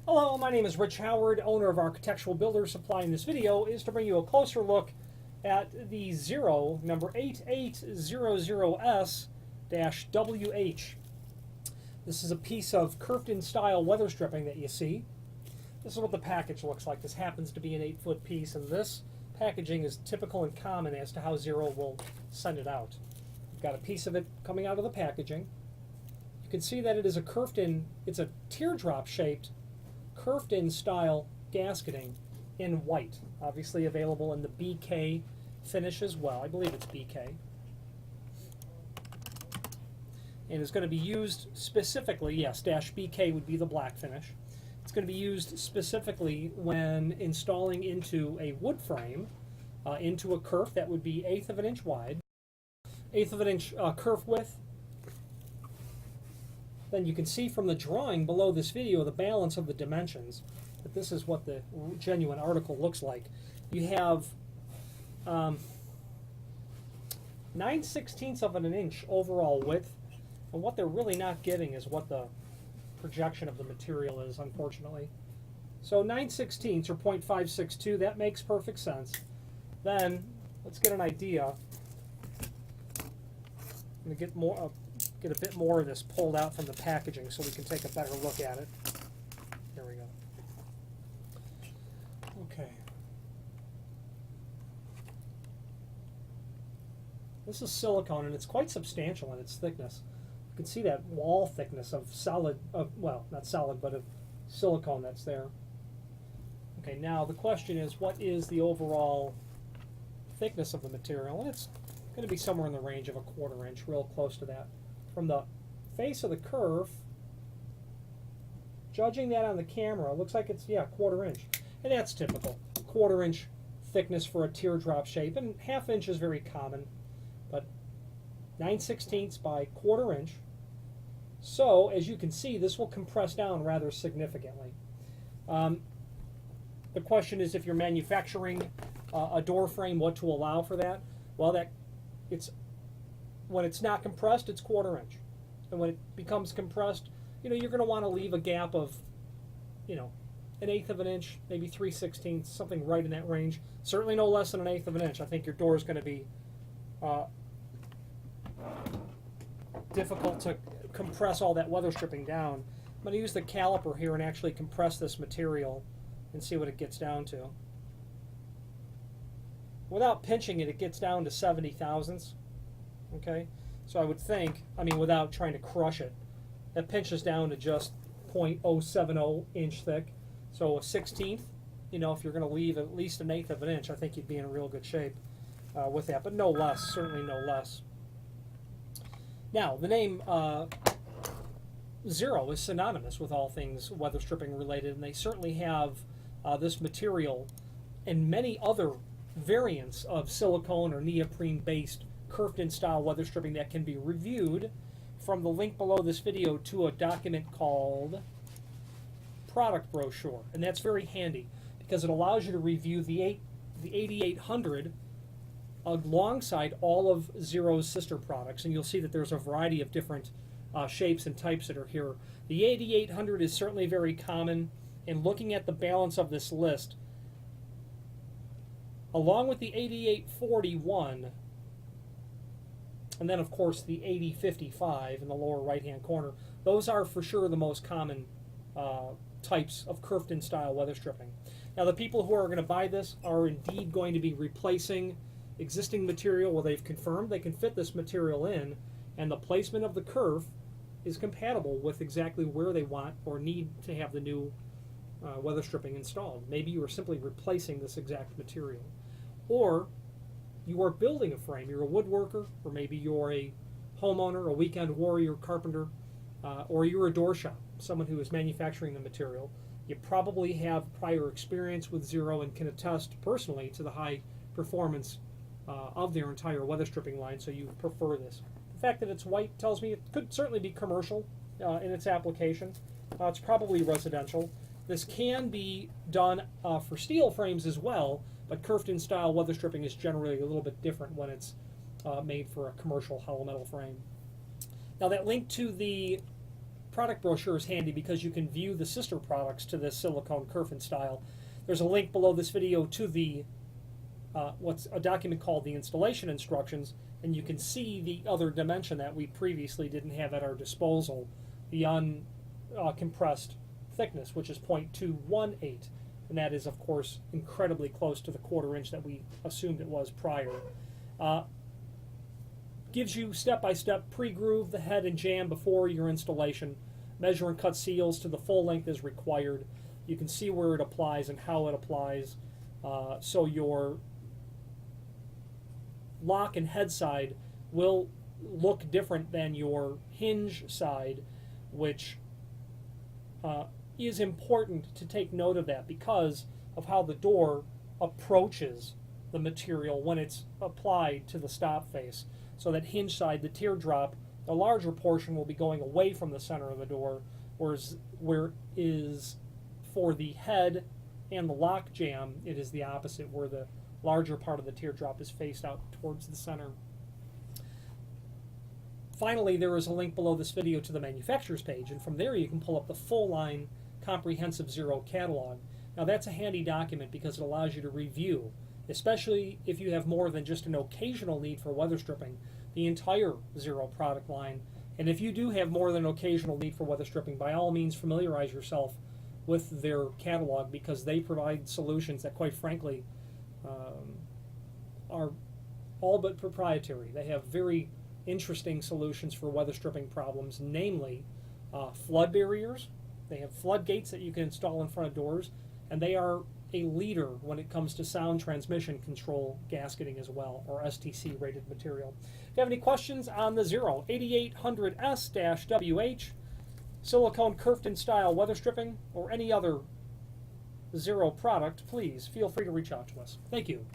Hello, my name is Rich Howard, owner of Architectural Builders Supply. In this video is to bring you a closer look at the Zero number 8800S-WH. This is a piece of Kerf-In style weather stripping that you see. This is what the package looks like. This happens to be an 8-foot piece, and this packaging is typical and common as to how Zero will send it out. You've got a piece of it coming out of the packaging. You can see that it is a Kerf-In, it's a teardrop shaped Kerf-In style gasketing in white, obviously available in the BK finish as well. I believe it's BK. And it's going to be used specifically, yes, -BK would be the black finish. It's going to be used specifically when installing into a wood frame, into a kerf that would be 1/8 of an inch wide, 1/8 of an inch kerf width. Then you can see from the drawing below this video the balance of the dimensions, that this is what the genuine article looks like. You have 9/16 of an inch overall width, and what they're really not giving is what the projection of the material is, unfortunately. So 9/16 or 0.562, that makes perfect sense. Then let's get an idea. I'm going to get a bit more of this pulled out from the packaging so we can take a better look at it. There we go. Okay. This is silicone, and it's quite substantial in its thickness. You can see that wall thickness of solid, well, not solid, but of silicone that's there. Okay, now the question is, what is the overall thickness of the material? And it's going to be somewhere in the range of 1/4 inch, real close to that. From the face of the kerf, judging that on the camera, it looks like it's, yeah, 1/4 inch. And that's typical. 1/4 inch thickness for a teardrop shape, and 1/2 inch is very common, but 9/16 by 1/4 inch. So, as you can see, this will compress down rather significantly. The question is, if you're manufacturing a door frame, what to allow for that? Well, when it's not compressed, it's 1/4 inch. And when it becomes compressed, you're going to want to leave a gap of, 1/8 of an inch, maybe 3/16, something right in that range. Certainly no less than 1/8 of an inch. I think your door is going to be difficult to compress all that weather stripping down. I'm going to use the caliper here and actually compress this material and see what it gets down to. Without pinching it, it gets down to 70 thousandths. Okay, so I would think, without trying to crush it, that pinches down to just 0.070 inch thick. So a 1/16, if you're going to leave at least 1/8 of an inch, I think you'd be in real good shape with that, but no less, certainly no less. Now, the name Zero is synonymous with all things weather stripping related, and they certainly have this material and many other variants of silicone or neoprene based Kerf-In style weather stripping that can be reviewed from the link below this video to a document called Product Brochure. And that's very handy because it allows you to review the 8800 alongside all of Zero's sister products, and you'll see that there's a variety of different shapes and types that are here. The 8800 is certainly very common, and looking at the balance of this list, along with the 8841, and then of course the 8055 in the lower right hand corner, those are for sure the most common types of Kerf-In style weather stripping. Now, the people who are going to buy this are indeed going to be replacing existing material where they've confirmed they can fit this material in, and the placement of the kerf is compatible with exactly where they want or need to have the new weather stripping installed. Maybe you are simply replacing this exact material, or you are building a frame. You're a woodworker, or maybe you're a homeowner, a weekend warrior, carpenter, or you're a door shop, someone who is manufacturing the material. You probably have prior experience with Zero and can attest personally to the high performance of their entire weather stripping line, so you prefer this. The fact that it's white tells me it could certainly be commercial in its application. It's probably residential. This can be done for steel frames as well, but Kerf-In style weather stripping is generally a little bit different when it's made for a commercial hollow metal frame. Now, that link to the product brochure is handy because you can view the sister products to this silicone Kerf-In style. There's a link below this video to the what's a document called the installation instructions, and you can see the other dimension that we previously didn't have at our disposal, the uncompressed thickness, which is 0.218, and that is, of course, incredibly close to the 1/4 inch that we assumed it was prior. Gives you step-by-step pre-groove the head and jam before your installation. Measure and cut seals to the full length as required. You can see where it applies and how it applies, so your lock and head side will look different than your hinge side, which is important to take note of that because of how the door approaches the material when it's applied to the stop face. So that hinge side, the teardrop, the larger portion will be going away from the center of the door, whereas for the head and the lock jamb, it is the opposite, where the larger part of the teardrop is faced out towards the center. Finally, there is a link below this video to the manufacturer's page, and from there you can pull up the full line comprehensive Zero catalog. Now that's a handy document because it allows you to review, especially if you have more than just an occasional need for weather stripping, the entire Zero product line. And if you do have more than an occasional need for weather stripping, by all means familiarize yourself with their catalog because they provide solutions that, quite frankly, are all but proprietary. They have very interesting solutions for weather stripping problems, namely flood barriers. They have floodgates that you can install in front of doors, and they are a leader when it comes to sound transmission control gasketing as well, or STC rated material. If you have any questions on the Zero 8800S-WH, silicone Kerf-In style weather stripping, or any other Zero product, please feel free to reach out to us. Thank you.